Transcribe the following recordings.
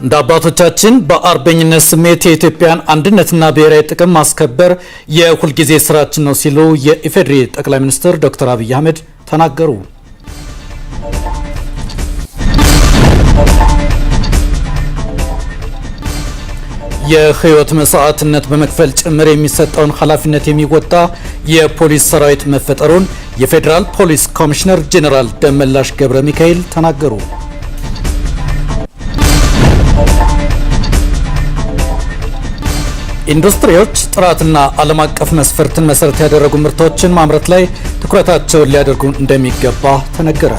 እንደ አባቶቻችን በአርበኝነት ስሜት የኢትዮጵያን አንድነትና ብሔራዊ ጥቅም ማስከበር የሁልጊዜ ስራችን ነው ሲሉ የኢፌዴሪ ጠቅላይ ሚኒስትር ዶክተር አብይ አህመድ ተናገሩ። የህይወት መስዋዕትነት በመክፈል ጭምር የሚሰጠውን ኃላፊነት የሚወጣ የፖሊስ ሰራዊት መፈጠሩን የፌዴራል ፖሊስ ኮሚሽነር ጄኔራል ደመላሽ ገብረ ሚካኤል ተናገሩ። ኢንዱስትሪዎች ጥራትና ዓለም አቀፍ መስፈርትን መሰረት ያደረጉ ምርቶችን ማምረት ላይ ትኩረታቸውን ሊያደርጉ እንደሚገባ ተነገረ።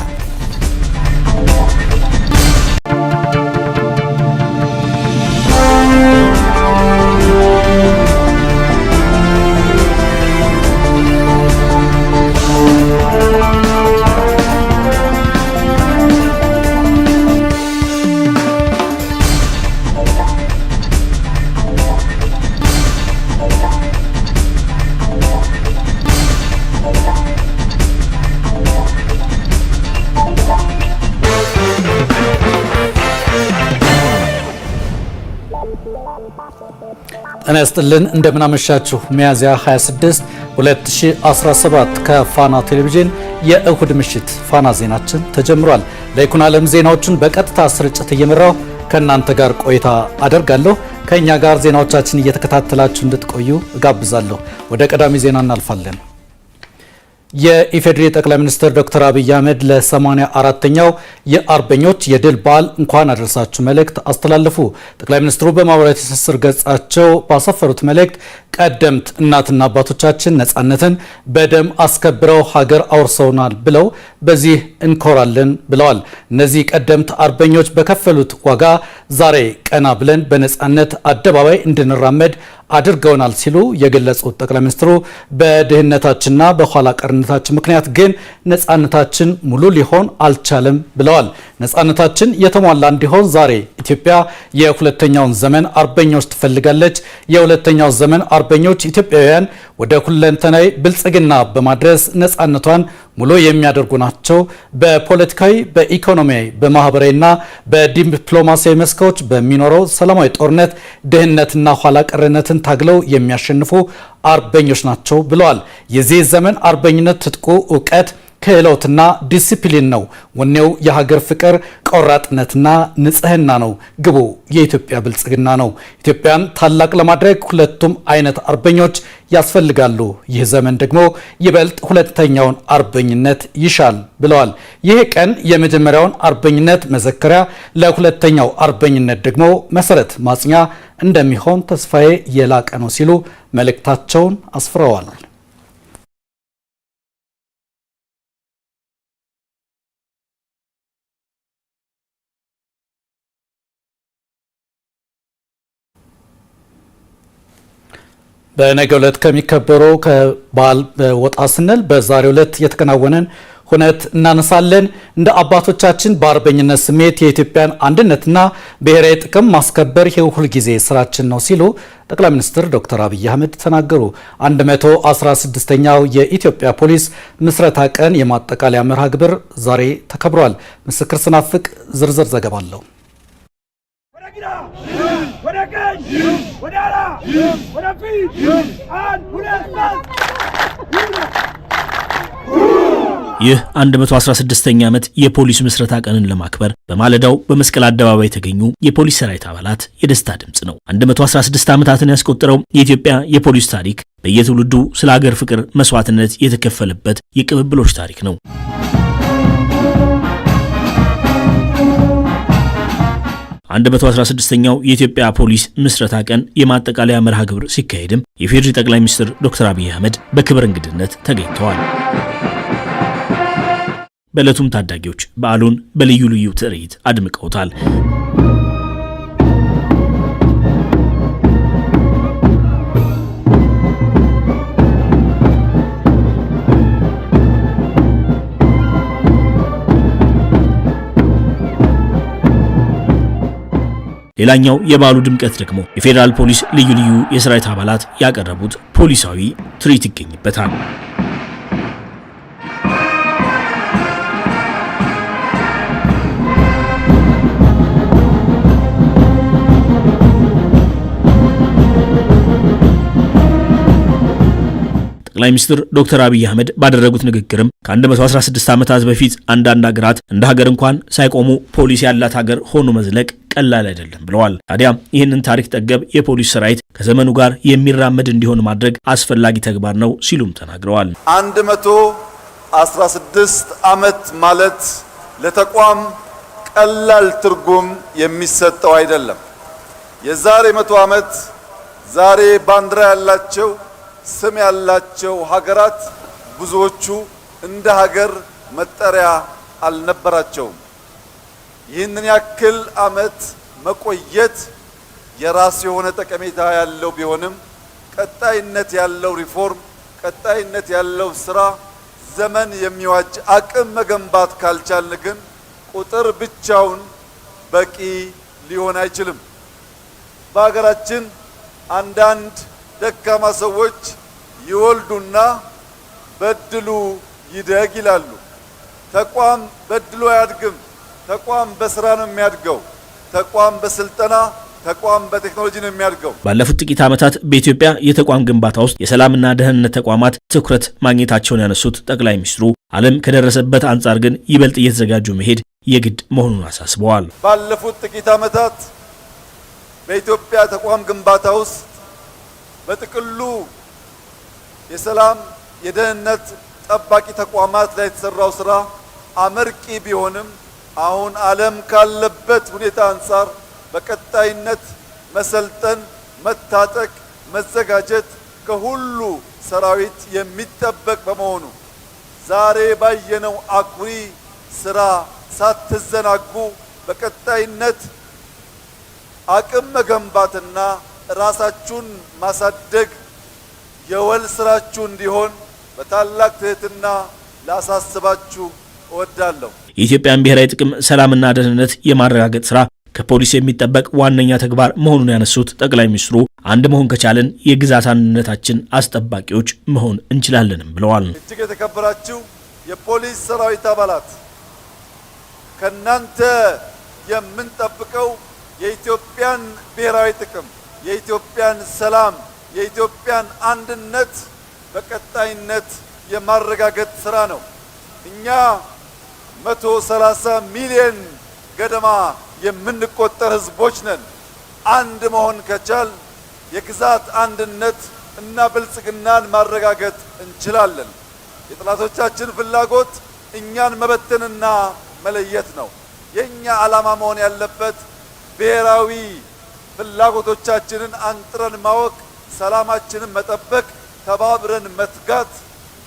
ጤና ይስጥልን እንደምን አመሻችሁ። ሚያዝያ 26 2017 ከፋና ቴሌቪዥን የእሁድ ምሽት ፋና ዜናችን ተጀምሯል። ለይኩን ዓለም ዜናዎችን በቀጥታ ስርጭት እየመራው ከእናንተ ጋር ቆይታ አደርጋለሁ። ከኛ ጋር ዜናዎቻችን እየተከታተላችሁ እንድትቆዩ እጋብዛለሁ። ወደ ቀዳሚ ዜና እናልፋለን። የኢፌዴሪ ጠቅላይ ሚኒስትር ዶክተር አብይ አህመድ ለ84ኛው የአርበኞች የድል በዓል እንኳን አደረሳችሁ መልእክት አስተላለፉ። ጠቅላይ ሚኒስትሩ በማህበራዊ ትስስር ገጻቸው ባሰፈሩት መልእክት ቀደምት እናትና አባቶቻችን ነጻነትን በደም አስከብረው ሀገር አውርሰውናል ብለው በዚህ እንኮራለን ብለዋል። እነዚህ ቀደምት አርበኞች በከፈሉት ዋጋ ዛሬ ቀና ብለን በነጻነት አደባባይ እንድንራመድ አድርገውናል ሲሉ የገለጹት ጠቅላይ ሚኒስትሩ በድህነታችንና በኋላ ቀርነታችን ምክንያት ግን ነጻነታችን ሙሉ ሊሆን አልቻለም ብለዋል። ነጻነታችን የተሟላ እንዲሆን ዛሬ ኢትዮጵያ የሁለተኛውን ዘመን አርበኞች ትፈልጋለች። የሁለተኛው ዘመን አርበኞች ኢትዮጵያውያን ወደ ሁለንተናዊ ብልጽግና በማድረስ ነጻነቷን ሙሉ የሚያደርጉ ናቸው። በፖለቲካዊ፣ በኢኮኖሚያዊ፣ በማህበራዊና በዲፕሎማሲያዊ መስኮች በሚኖረው ሰላማዊ ጦርነት ድህነትና ኋላ ቀርነትን ታግለው የሚያሸንፉ አርበኞች ናቸው ብለዋል። የዚህ ዘመን አርበኝነት ትጥቁ እውቀት፣ ክህሎትና ዲሲፕሊን ነው። ወኔው የሀገር ፍቅር፣ ቆራጥነትና ንጽህና ነው። ግቡ የኢትዮጵያ ብልጽግና ነው። ኢትዮጵያን ታላቅ ለማድረግ ሁለቱም አይነት አርበኞች ያስፈልጋሉ። ይህ ዘመን ደግሞ ይበልጥ ሁለተኛውን አርበኝነት ይሻል ብለዋል። ይህ ቀን የመጀመሪያውን አርበኝነት መዘከሪያ፣ ለሁለተኛው አርበኝነት ደግሞ መሰረት ማጽኛ እንደሚሆን ተስፋዬ የላቀ ነው ሲሉ መልእክታቸውን አስፍረዋል። በነገው ዕለት ከሚከበሩ ከበዓል ወጣ ስንል በዛሬው ዕለት የተከናወነን ሁነት እናነሳለን። እንደ አባቶቻችን በአርበኝነት ስሜት የኢትዮጵያን አንድነትና ብሔራዊ ጥቅም ማስከበር የሁልጊዜ ስራችን ነው ሲሉ ጠቅላይ ሚኒስትር ዶክተር አብይ አህመድ ተናገሩ። 116ኛው የኢትዮጵያ ፖሊስ ምስረታ ቀን የማጠቃለያ መርሃ ግብር ዛሬ ተከብሯል። ምስክር ስናፍቅ ዝርዝር ዘገባ አለው። ይህ 116ኛ ዓመት የፖሊስ ምስረታ ቀንን ለማክበር በማለዳው በመስቀል አደባባይ የተገኙ የፖሊስ ሰራዊት አባላት የደስታ ድምጽ ነው። 116 ዓመታትን ያስቆጠረው የኢትዮጵያ የፖሊስ ታሪክ በየትውልዱ ስለ ሀገር ፍቅር መስዋዕትነት የተከፈለበት የቅብብሎች ታሪክ ነው። አንድ 116ኛው የኢትዮጵያ ፖሊስ ምስረታ ቀን የማጠቃለያ መርሃ ግብር ሲካሄድም የፌዴሪ ጠቅላይ ሚኒስትር ዶክተር አብይ አህመድ በክብር እንግድነት ተገኝተዋል። በዕለቱም ታዳጊዎች በዓሉን በልዩ ልዩ ትርኢት አድምቀውታል። ሌላኛው የበዓሉ ድምቀት ደግሞ የፌዴራል ፖሊስ ልዩ ልዩ የሰራዊት አባላት ያቀረቡት ፖሊሳዊ ትርኢት ይገኝበታል። ጠቅላይ ሚኒስትር ዶክተር አብይ አህመድ ባደረጉት ንግግርም ከ116 ዓመታት በፊት አንዳንድ ሀገራት እንደ ሀገር እንኳን ሳይቆሙ ፖሊስ ያላት ሀገር ሆኖ መዝለቅ ቀላል አይደለም ብለዋል። ታዲያ ይህንን ታሪክ ጠገብ የፖሊስ ሰራዊት ከዘመኑ ጋር የሚራመድ እንዲሆን ማድረግ አስፈላጊ ተግባር ነው ሲሉም ተናግረዋል። 116 ዓመት ማለት ለተቋም ቀላል ትርጉም የሚሰጠው አይደለም። የዛሬ 100 ዓመት ዛሬ ባንዲራ ያላቸው ስም ያላቸው ሀገራት ብዙዎቹ እንደ ሀገር መጠሪያ አልነበራቸውም። ይህንን ያክል ዓመት መቆየት የራስ የሆነ ጠቀሜታ ያለው ቢሆንም ቀጣይነት ያለው ሪፎርም፣ ቀጣይነት ያለው ስራ፣ ዘመን የሚዋጅ አቅም መገንባት ካልቻልን ግን ቁጥር ብቻውን በቂ ሊሆን አይችልም። በሀገራችን አንዳንድ ደካማ ሰዎች ይወልዱና በድሉ ይደግ ይላሉ። ተቋም በድሉ አያድግም። ተቋም በስራ ነው የሚያድገው። ተቋም በስልጠና፣ ተቋም በቴክኖሎጂ ነው የሚያድገው። ባለፉት ጥቂት ዓመታት በኢትዮጵያ የተቋም ግንባታ ውስጥ የሰላምና ደህንነት ተቋማት ትኩረት ማግኘታቸውን ያነሱት ጠቅላይ ሚኒስትሩ ዓለም ከደረሰበት አንጻር ግን ይበልጥ እየተዘጋጁ መሄድ የግድ መሆኑን አሳስበዋል። ባለፉት ጥቂት ዓመታት በኢትዮጵያ ተቋም ግንባታ ውስጥ በጥቅሉ የሰላም የደህንነት ጠባቂ ተቋማት ላይ የተሰራው ስራ አመርቂ ቢሆንም አሁን ዓለም ካለበት ሁኔታ አንጻር በቀጣይነት መሰልጠን፣ መታጠቅ፣ መዘጋጀት ከሁሉ ሰራዊት የሚጠበቅ በመሆኑ ዛሬ ባየነው አኩሪ ስራ ሳትዘናጉ በቀጣይነት አቅም መገንባትና ራሳችሁን ማሳደግ የወል ስራችሁ እንዲሆን በታላቅ ትህትና ላሳስባችሁ እወዳለሁ። የኢትዮጵያን ብሔራዊ ጥቅም ሰላምና ደህንነት የማረጋገጥ ስራ ከፖሊስ የሚጠበቅ ዋነኛ ተግባር መሆኑን ያነሱት ጠቅላይ ሚኒስትሩ አንድ መሆን ከቻለን የግዛት አንድነታችን አስጠባቂዎች መሆን እንችላለንም ብለዋል። እጅግ የተከበራችሁ የፖሊስ ሰራዊት አባላት ከናንተ የምንጠብቀው የኢትዮጵያን ብሔራዊ ጥቅም፣ የኢትዮጵያን ሰላም፣ የኢትዮጵያን አንድነት በቀጣይነት የማረጋገጥ ስራ ነው። እኛ 130 ሚሊዮን ገደማ የምንቆጠር ህዝቦች ነን። አንድ መሆን ከቻል የግዛት አንድነት እና ብልጽግናን ማረጋገጥ እንችላለን። የጠላቶቻችን ፍላጎት እኛን መበተንና መለየት ነው። የኛ ዓላማ መሆን ያለበት ብሔራዊ ፍላጎቶቻችንን አንጥረን ማወቅ፣ ሰላማችንን መጠበቅ፣ ተባብረን መትጋት፣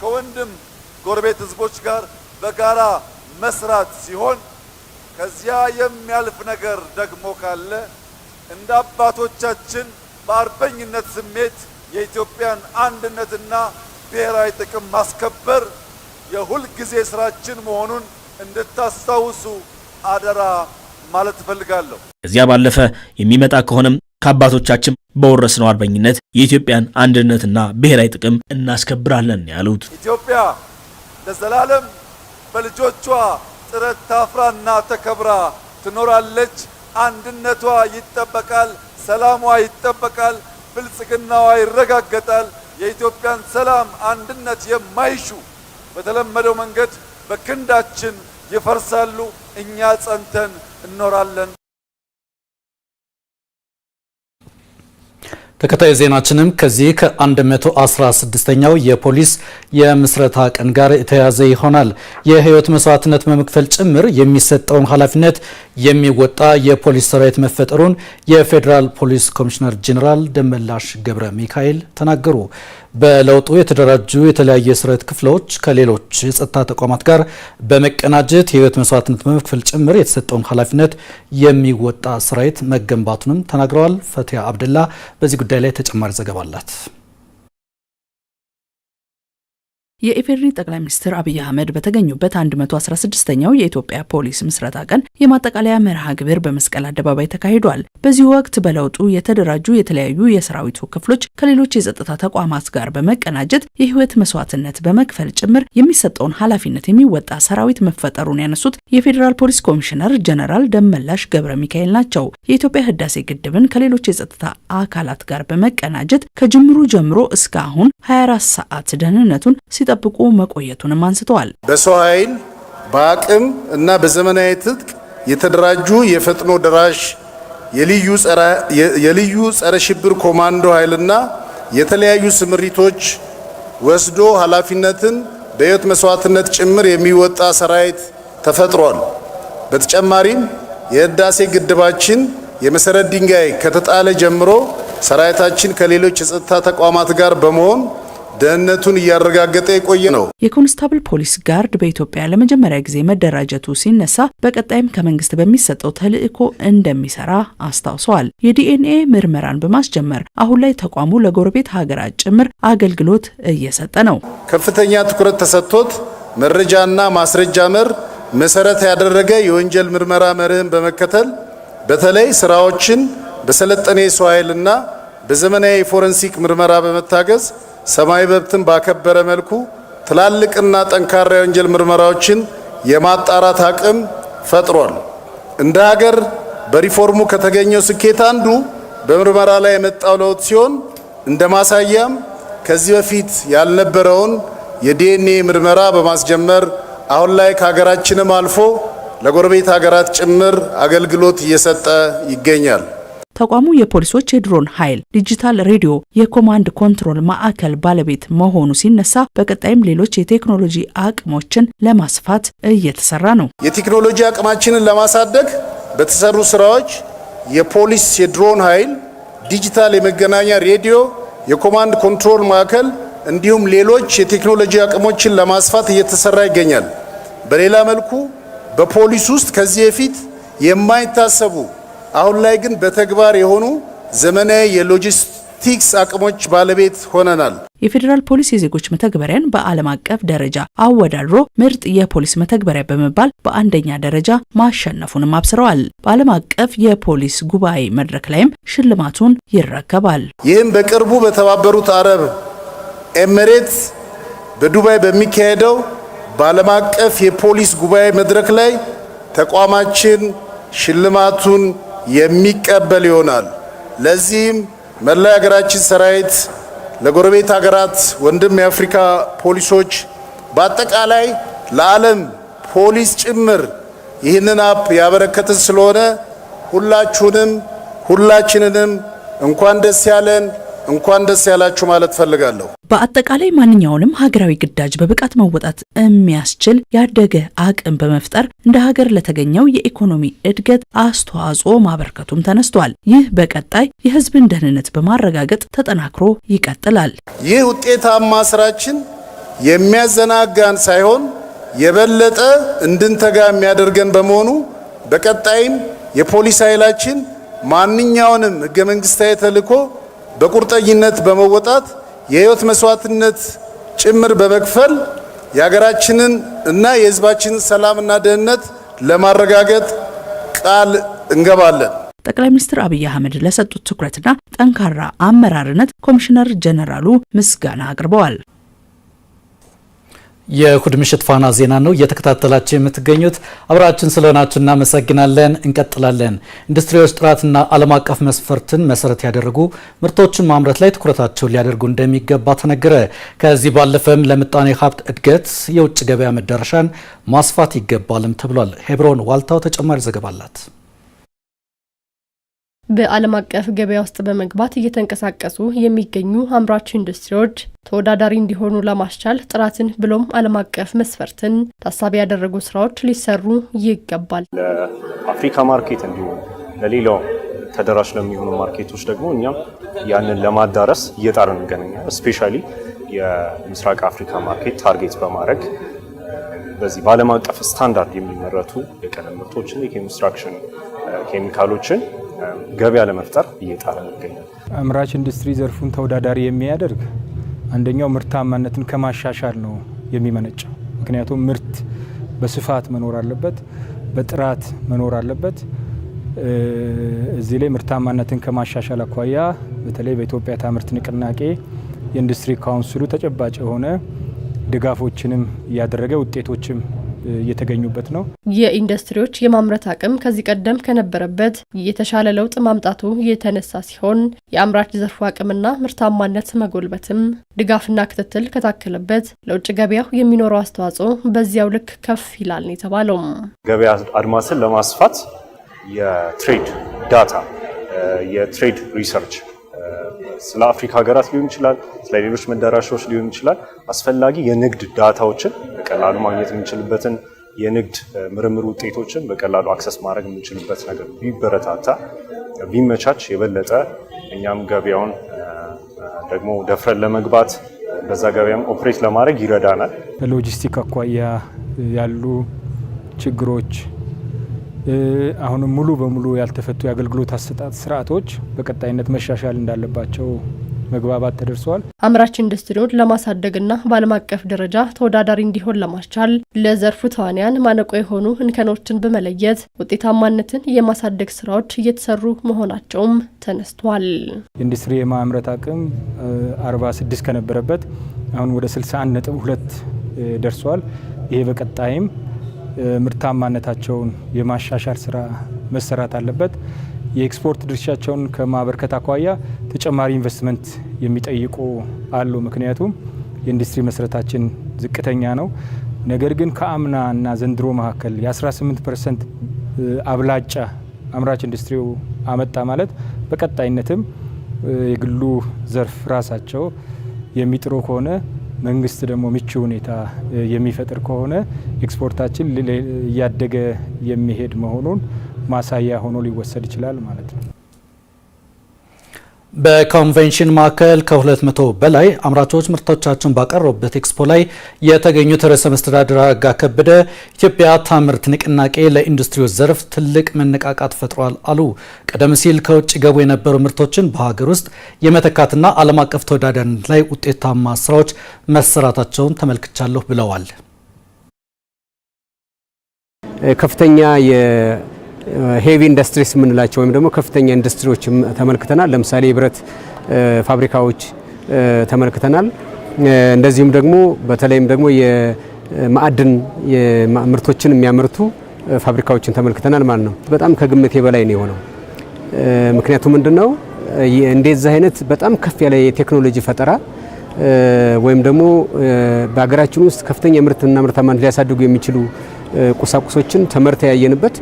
ከወንድም ጎረቤት ህዝቦች ጋር በጋራ መስራት ሲሆን ከዚያ የሚያልፍ ነገር ደግሞ ካለ እንደ አባቶቻችን በአርበኝነት ስሜት የኢትዮጵያን አንድነትና ብሔራዊ ጥቅም ማስከበር የሁል ጊዜ ስራችን መሆኑን እንድታስታውሱ አደራ ማለት እፈልጋለሁ። ከዚያ ባለፈ የሚመጣ ከሆነም ከአባቶቻችን በወረስነው አርበኝነት የኢትዮጵያን አንድነትና ብሔራዊ ጥቅም እናስከብራለን ያሉት ኢትዮጵያ ለዘላለም በልጆቿ ጥረት ታፍራና ተከብራ ትኖራለች። አንድነቷ ይጠበቃል፣ ሰላሟ ይጠበቃል፣ ብልጽግናዋ ይረጋገጣል። የኢትዮጵያን ሰላም አንድነት የማይሹ በተለመደው መንገድ በክንዳችን ይፈርሳሉ። እኛ ጸንተን እንኖራለን። ተከታዩ ዜናችንም ከዚህ ከ116ኛው የፖሊስ የምስረታ ቀን ጋር የተያያዘ ይሆናል። የህይወት መስዋዕትነት በመክፈል ጭምር የሚሰጠውን ኃላፊነት የሚወጣ የፖሊስ ሰራዊት መፈጠሩን የፌዴራል ፖሊስ ኮሚሽነር ጄኔራል ደመላሽ ገብረ ሚካኤል ተናገሩ። በለውጡ የተደራጁ የተለያዩ የሰራዊት ክፍሎች ከሌሎች የጸጥታ ተቋማት ጋር በመቀናጀት የህይወት መስዋዕትነት በመክፈል ጭምር የተሰጠውን ኃላፊነት የሚወጣ ሰራዊት መገንባቱንም ተናግረዋል። ፈቲያ አብደላ በዚህ ጉዳይ ላይ ተጨማሪ ዘገባ አላት። የኢፌዴሪ ጠቅላይ ሚኒስትር አብይ አህመድ በተገኙበት 116ኛው የኢትዮጵያ ፖሊስ ምስረታ ቀን የማጠቃለያ መርሃ ግብር በመስቀል አደባባይ ተካሂዷል። በዚህ ወቅት በለውጡ የተደራጁ የተለያዩ የሰራዊቱ ክፍሎች ከሌሎች የጸጥታ ተቋማት ጋር በመቀናጀት የህይወት መስዋዕትነት በመክፈል ጭምር የሚሰጠውን ኃላፊነት የሚወጣ ሰራዊት መፈጠሩን ያነሱት የፌዴራል ፖሊስ ኮሚሽነር ጀነራል ደመላሽ ገብረ ሚካኤል ናቸው። የኢትዮጵያ ህዳሴ ግድብን ከሌሎች የጸጥታ አካላት ጋር በመቀናጀት ከጅምሩ ጀምሮ እስከ አሁን 24 ሰዓት ደህንነቱን ሲጠብቁ መቆየቱንም አንስተዋል። በሰው ኃይል በአቅም እና በዘመናዊ ትጥቅ የተደራጁ የፈጥኖ ደራሽ የልዩ ጸረ ሽብር ኮማንዶ ኃይልና የተለያዩ ስምሪቶች ወስዶ ኃላፊነትን በህይወት መስዋዕትነት ጭምር የሚወጣ ሰራዊት ተፈጥሯል። በተጨማሪም የህዳሴ ግድባችን የመሰረት ድንጋይ ከተጣለ ጀምሮ ሰራዊታችን ከሌሎች የጸጥታ ተቋማት ጋር በመሆን ደህንነቱን እያረጋገጠ የቆየ ነው። የኮንስታብል ፖሊስ ጋርድ በኢትዮጵያ ለመጀመሪያ ጊዜ መደራጀቱ ሲነሳ በቀጣይም ከመንግስት በሚሰጠው ተልዕኮ እንደሚሰራ አስታውሰዋል። የዲኤንኤ ምርመራን በማስጀመር አሁን ላይ ተቋሙ ለጎረቤት ሀገራት ጭምር አገልግሎት እየሰጠ ነው። ከፍተኛ ትኩረት ተሰጥቶት መረጃና ማስረጃ መሰረት ያደረገ የወንጀል ምርመራ መርህን በመከተል በተለይ ስራዎችን በሰለጠነ የሰው ኃይልና በዘመናዊ ፎረንሲክ ምርመራ በመታገዝ ሰማይ መብትን ባከበረ መልኩ ትላልቅና ጠንካራ የወንጀል ምርመራዎችን የማጣራት አቅም ፈጥሯል። እንደ ሀገር በሪፎርሙ ከተገኘው ስኬት አንዱ በምርመራ ላይ የመጣው ለውጥ ሲሆን እንደ ማሳያም ከዚህ በፊት ያልነበረውን የዲኤንኤ ምርመራ በማስጀመር አሁን ላይ ከሀገራችንም አልፎ ለጎረቤት ሀገራት ጭምር አገልግሎት እየሰጠ ይገኛል። ተቋሙ የፖሊሶች የድሮን ኃይል፣ ዲጂታል ሬዲዮ፣ የኮማንድ ኮንትሮል ማዕከል ባለቤት መሆኑ ሲነሳ በቀጣይም ሌሎች የቴክኖሎጂ አቅሞችን ለማስፋት እየተሰራ ነው። የቴክኖሎጂ አቅማችንን ለማሳደግ በተሰሩ ስራዎች የፖሊስ የድሮን ኃይል፣ ዲጂታል የመገናኛ ሬዲዮ፣ የኮማንድ ኮንትሮል ማዕከል እንዲሁም ሌሎች የቴክኖሎጂ አቅሞችን ለማስፋት እየተሰራ ይገኛል። በሌላ መልኩ በፖሊስ ውስጥ ከዚህ በፊት የማይታሰቡ አሁን ላይ ግን በተግባር የሆኑ ዘመናዊ የሎጂስቲክስ አቅሞች ባለቤት ሆነናል። የፌዴራል ፖሊስ የዜጎች መተግበሪያን በዓለም አቀፍ ደረጃ አወዳድሮ ምርጥ የፖሊስ መተግበሪያ በመባል በአንደኛ ደረጃ ማሸነፉንም አብስረዋል። በዓለም አቀፍ የፖሊስ ጉባኤ መድረክ ላይም ሽልማቱን ይረከባል። ይህም በቅርቡ በተባበሩት አረብ ኤሚሬትስ በዱባይ በሚካሄደው በዓለም አቀፍ የፖሊስ ጉባኤ መድረክ ላይ ተቋማችን ሽልማቱን የሚቀበል ይሆናል። ለዚህም መላ ሀገራችን ሰራዊት፣ ለጎረቤት ሀገራት ወንድም የአፍሪካ ፖሊሶች፣ በአጠቃላይ ለዓለም ፖሊስ ጭምር ይህንን አፕ ያበረከትን ስለሆነ ሁላችንንም እንኳን ደስ ያለን እንኳን ደስ ያላችሁ ማለት ፈልጋለሁ። በአጠቃላይ ማንኛውንም ሀገራዊ ግዳጅ በብቃት መወጣት የሚያስችል ያደገ አቅም በመፍጠር እንደ ሀገር ለተገኘው የኢኮኖሚ እድገት አስተዋጽኦ ማበርከቱም ተነስቷል። ይህ በቀጣይ የሕዝብን ደህንነት በማረጋገጥ ተጠናክሮ ይቀጥላል። ይህ ውጤታማ ስራችን የሚያዘናጋን ሳይሆን የበለጠ እንድንተጋ የሚያደርገን በመሆኑ በቀጣይም የፖሊስ ኃይላችን ማንኛውንም ህገ መንግስታዊ ተልዕኮ በቁርጠኝነት በመወጣት የህይወት መስዋዕትነት ጭምር በመክፈል የሀገራችንን እና የህዝባችንን ሰላምና ደህንነት ለማረጋገጥ ቃል እንገባለን። ጠቅላይ ሚኒስትር አብይ አህመድ ለሰጡት ትኩረትና ጠንካራ አመራርነት ኮሚሽነር ጀነራሉ ምስጋና አቅርበዋል። የእሁድ ምሽት ፋና ዜና ነው እየተከታተላችሁ የምትገኙት። አብራችን ስለሆናችሁ እናመሰግናለን። እንቀጥላለን። ኢንዱስትሪዎች ጥራትና ዓለም አቀፍ መስፈርትን መሰረት ያደረጉ ምርቶችን ማምረት ላይ ትኩረታቸውን ሊያደርጉ እንደሚገባ ተነገረ። ከዚህ ባለፈም ለምጣኔ ሀብት እድገት የውጭ ገበያ መዳረሻን ማስፋት ይገባልም ተብሏል። ሄብሮን ዋልታው ተጨማሪ ዘገባ አላት። በዓለም አቀፍ ገበያ ውስጥ በመግባት እየተንቀሳቀሱ የሚገኙ አምራች ኢንዱስትሪዎች ተወዳዳሪ እንዲሆኑ ለማስቻል ጥራትን ብሎም ዓለም አቀፍ መስፈርትን ታሳቢ ያደረጉ ስራዎች ሊሰሩ ይገባል። ለአፍሪካ ማርኬት እንዲሆን ለሌላው ተደራሽ ለሚሆኑ ማርኬቶች ደግሞ እኛም ያንን ለማዳረስ እየጣርን እንገናኛለን። ስፔሻሊ የምስራቅ አፍሪካ ማርኬት ታርጌት በማድረግ በዚህ በዓለም አቀፍ ስታንዳርድ የሚመረቱ የቀለም ምርቶችን፣ የኮንስትራክሽን ኬሚካሎችን ገበያ ለመፍጠር እየጣርን ይገኛል። አምራች ኢንዱስትሪ ዘርፉን ተወዳዳሪ የሚያደርግ አንደኛው ምርታማነትን ከማሻሻል ነው የሚመነጨው። ምክንያቱም ምርት በስፋት መኖር አለበት፣ በጥራት መኖር አለበት። እዚህ ላይ ምርታማነትን ከማሻሻል አኳያ በተለይ በኢትዮጵያ ታምርት ንቅናቄ የኢንዱስትሪ ካውንስሉ ተጨባጭ የሆነ ድጋፎችንም ያደረገ ውጤቶችም እየተገኙበት ነው። የኢንዱስትሪዎች የማምረት አቅም ከዚህ ቀደም ከነበረበት የተሻለ ለውጥ ማምጣቱ የተነሳ ሲሆን የአምራች ዘርፉ አቅምና ምርታማነት መጎልበትም ድጋፍና ክትትል ከታከለበት ለውጭ ገበያው የሚኖረው አስተዋጽኦ በዚያው ልክ ከፍ ይላል ነው የተባለው። ገበያ አድማስን ለማስፋት የትሬድ ዳታ፣ የትሬድ ሪሰርች ስለ አፍሪካ ሀገራት ሊሆን ይችላል፣ ስለ ሌሎች መዳረሻዎች ሊሆን ይችላል። አስፈላጊ የንግድ ዳታዎችን በቀላሉ ማግኘት የምንችልበትን የንግድ ምርምር ውጤቶችን በቀላሉ አክሰስ ማድረግ የምንችልበት ነገር ቢበረታታ ቢመቻች የበለጠ እኛም ገበያውን ደግሞ ደፍረን ለመግባት በዛ ገበያም ኦፕሬት ለማድረግ ይረዳናል። በሎጂስቲክ አኳያ ያሉ ችግሮች አሁንም ሙሉ በሙሉ ያልተፈቱ የአገልግሎት አሰጣጥ ስርዓቶች በቀጣይነት መሻሻል እንዳለባቸው መግባባት ተደርሰዋል። አምራች ኢንዱስትሪውን ለማሳደግና በዓለም አቀፍ ደረጃ ተወዳዳሪ እንዲሆን ለማስቻል ለዘርፉ ተዋንያን ማነቆ የሆኑ እንከኖችን በመለየት ውጤታማነትን የማሳደግ ስራዎች እየተሰሩ መሆናቸውም ተነስቷል። ኢንዱስትሪ የማምረት አቅም 46 ከነበረበት አሁን ወደ 61.2 ደርሷል። ይሄ በቀጣይም ምርታማነታቸውን የማሻሻል ስራ መሰራት አለበት። የኤክስፖርት ድርሻቸውን ከማበርከት አኳያ ተጨማሪ ኢንቨስትመንት የሚጠይቁ አሉ። ምክንያቱም የኢንዱስትሪ መሰረታችን ዝቅተኛ ነው። ነገር ግን ከአምና እና ዘንድሮ መካከል የ18% አብላጫ አምራች ኢንዱስትሪው አመጣ ማለት በቀጣይነትም የግሉ ዘርፍ ራሳቸው የሚጥሩ ከሆነ መንግስት ደግሞ ምቹ ሁኔታ የሚፈጥር ከሆነ ኤክስፖርታችን እያደገ የሚሄድ መሆኑን ማሳያ ሆኖ ሊወሰድ ይችላል ማለት ነው። በኮንቬንሽን ማዕከል ከ200 በላይ አምራቾች ምርቶቻቸውን ባቀረቡበት ኤክስፖ ላይ የተገኙት ርዕሰ መስተዳድር አረጋ ከበደ ኢትዮጵያ ታምርት ንቅናቄ ለኢንዱስትሪው ዘርፍ ትልቅ መነቃቃት ፈጥሯል አሉ። ቀደም ሲል ከውጭ ገቡ የነበሩ ምርቶችን በሀገር ውስጥ የመተካትና ዓለም አቀፍ ተወዳዳሪነት ላይ ውጤታማ ስራዎች መሰራታቸውን ተመልክቻለሁ ብለዋል። ከፍተኛ ሄቪ ኢንዱስትሪስ የምንላቸው ወይም ደግሞ ከፍተኛ ኢንዱስትሪዎች ተመልክተናል። ለምሳሌ የብረት ፋብሪካዎች ተመልክተናል። እንደዚሁም ደግሞ በተለይም ደግሞ የማዕድን ምርቶችን የሚያመርቱ ፋብሪካዎችን ተመልክተናል ማለት ነው። በጣም ከግምቴ በላይ ነው የሆነው። ምክንያቱም ምንድነው እንደዚህ አይነት በጣም ከፍ ያለ የቴክኖሎጂ ፈጠራ ወይም ደግሞ በሀገራችን ውስጥ ከፍተኛ ምርትና ምርታማነት ሊያሳድጉ የሚችሉ ቁሳቁሶችን ተመርተ ያየንበት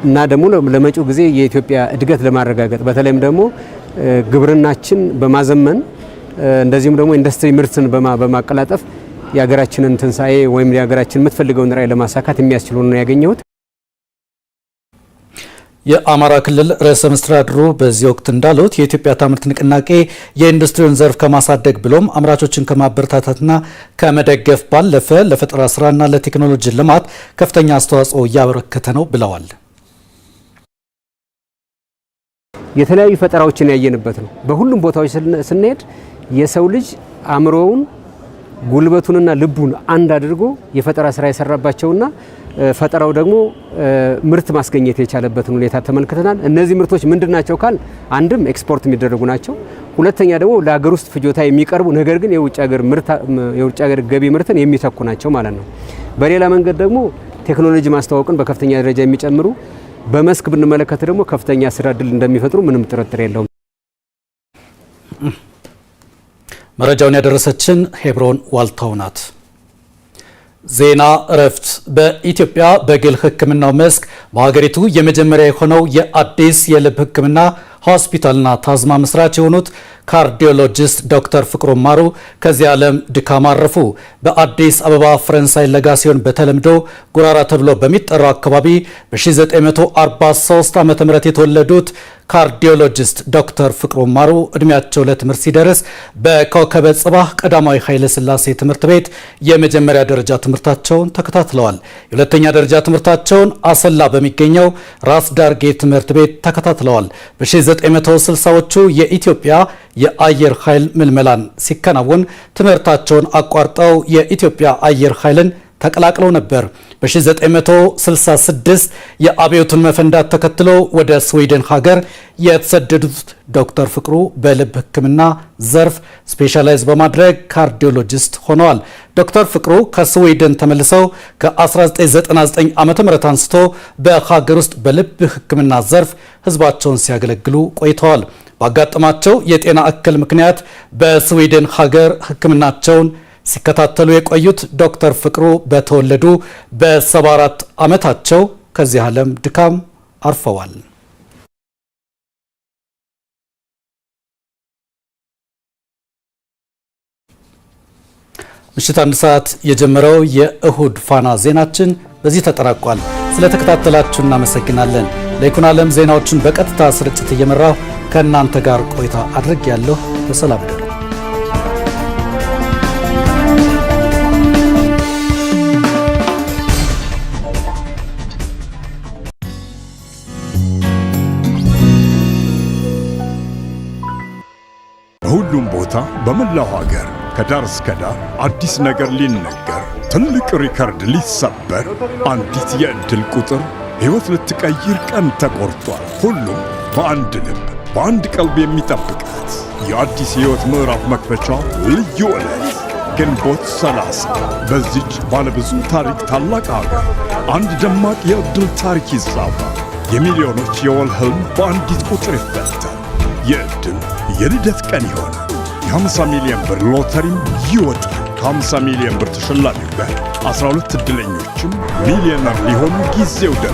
እና ደግሞ ለመጪው ጊዜ የኢትዮጵያ እድገት ለማረጋገጥ በተለይም ደግሞ ግብርናችን በማዘመን እንደዚሁም ደግሞ ኢንዱስትሪ ምርትን በማቀላጠፍ የሀገራችንን ትንሳኤ ወይም የሀገራችን የምትፈልገውን ራዕይ ለማሳካት የሚያስችል ሆኖ ያገኘሁት። የአማራ ክልል ርዕሰ መስተዳድሩ በዚህ ወቅት እንዳሉት የኢትዮጵያ ታምርት ንቅናቄ የኢንዱስትሪውን ዘርፍ ከማሳደግ ብሎም አምራቾችን ከማበረታታትና ከመደገፍ ባለፈ ለፈጠራ ስራና ለቴክኖሎጂ ልማት ከፍተኛ አስተዋጽኦ እያበረከተ ነው ብለዋል። የተለያዩ ፈጠራዎችን ያየንበት ነው። በሁሉም ቦታዎች ስንሄድ የሰው ልጅ አእምሮውን ጉልበቱንና ልቡን አንድ አድርጎ የፈጠራ ስራ የሰራባቸውና ፈጠራው ደግሞ ምርት ማስገኘት የቻለበትን ሁኔታ ተመልክተናል። እነዚህ ምርቶች ምንድናቸው ካል አንድም ኤክስፖርት የሚደረጉ ናቸው። ሁለተኛ ደግሞ ለሀገር ውስጥ ፍጆታ የሚቀርቡ ነገር ግን የውጭ ሀገር ገቢ ምርትን የሚተኩ ናቸው ማለት ነው። በሌላ መንገድ ደግሞ ቴክኖሎጂ ማስተዋወቅን በከፍተኛ ደረጃ የሚጨምሩ በመስክ ብንመለከት ደግሞ ከፍተኛ ስራ ዕድል እንደሚፈጥሩ ምንም ጥርጥር የለውም። መረጃውን ያደረሰችን ሄብሮን ዋልታው ናት። ዜና እረፍት። በኢትዮጵያ በግል ሕክምናው መስክ በሀገሪቱ የመጀመሪያ የሆነው የአዲስ የልብ ሕክምና ሆስፒታልና ታዝማ መስራች የሆኑት ካርዲዮሎጂስት ዶክተር ፍቅሩ ማሩ ከዚህ ዓለም ድካም አረፉ። በአዲስ አበባ ፈረንሳይ ለጋሲዮን በተለምዶ ጉራራ ተብሎ በሚጠራው አካባቢ በ1943 ዓ.ም የተወለዱት ካርዲዮሎጂስት ዶክተር ፍቅሩ ማሩ እድሜያቸው ለትምህርት ሲደርስ በኮከበ ጽባህ ቀዳማዊ ኃይለ ሥላሴ ትምህርት ቤት የመጀመሪያ ደረጃ ትምህርታቸውን ተከታትለዋል። የሁለተኛ ደረጃ ትምህርታቸውን አሰላ በሚገኘው ራስ ዳርጌ ትምህርት ቤት ተከታትለዋል። በ1960ዎቹ የኢትዮጵያ የአየር ኃይል ምልመላን ሲከናወን ትምህርታቸውን አቋርጠው የኢትዮጵያ አየር ኃይልን ተቀላቅለው ነበር። በ1966 የአብዮቱን መፈንዳት ተከትሎ ወደ ስዊድን ሀገር የተሰደዱት ዶክተር ፍቅሩ በልብ ሕክምና ዘርፍ ስፔሻላይዝ በማድረግ ካርዲዮሎጂስት ሆነዋል። ዶክተር ፍቅሩ ከስዊድን ተመልሰው ከ1999 ዓ.ም አንስቶ በሀገር ውስጥ በልብ ሕክምና ዘርፍ ህዝባቸውን ሲያገለግሉ ቆይተዋል። ባጋጠማቸው የጤና እክል ምክንያት በስዊድን ሀገር ሕክምናቸውን ሲከታተሉ የቆዩት ዶክተር ፍቅሩ በተወለዱ በ74 ዓመታቸው ከዚህ ዓለም ድካም አርፈዋል። ምሽት 1 ሰዓት የጀመረው የእሁድ ፋና ዜናችን በዚህ ተጠናቋል። ስለተከታተላችሁ እናመሰግናለን። ለይኩን ዓለም ዜናዎችን በቀጥታ ስርጭት እየመራው ከእናንተ ጋር ቆይታ አድርጌያለሁ። በሰላም ደሩ። በሁሉም ቦታ በመላው ሀገር ከዳር እስከ ዳር አዲስ ነገር ሊነገር ትልቅ ሪከርድ ሊሰበር አንዲት የዕድል ቁጥር ሕይወት ልትቀይር ቀን ተቆርጧል። ሁሉም በአንድ ልብ በአንድ ቀልብ የሚጠብቃት የአዲስ ሕይወት ምዕራፍ መክፈቻ ልዩ ዕለት ግንቦት 30 በዚች ባለብዙ ታሪክ ታላቅ ሀገር አንድ ደማቅ የዕድል ታሪክ ይጻፋል። የሚሊዮኖች የወል ህልም በአንዲት ቁጥር ይፈታል። የዕድል የልደት ቀን ይሆናል። የ50 ሚሊዮን ብር ሎተሪም ይወጣል። ከ50 ሚሊዮን ብር ተሸላሚው ጋር 12 ዕድለኞችም ሚሊዮነር ሊሆኑ ጊዜው ደርሷል።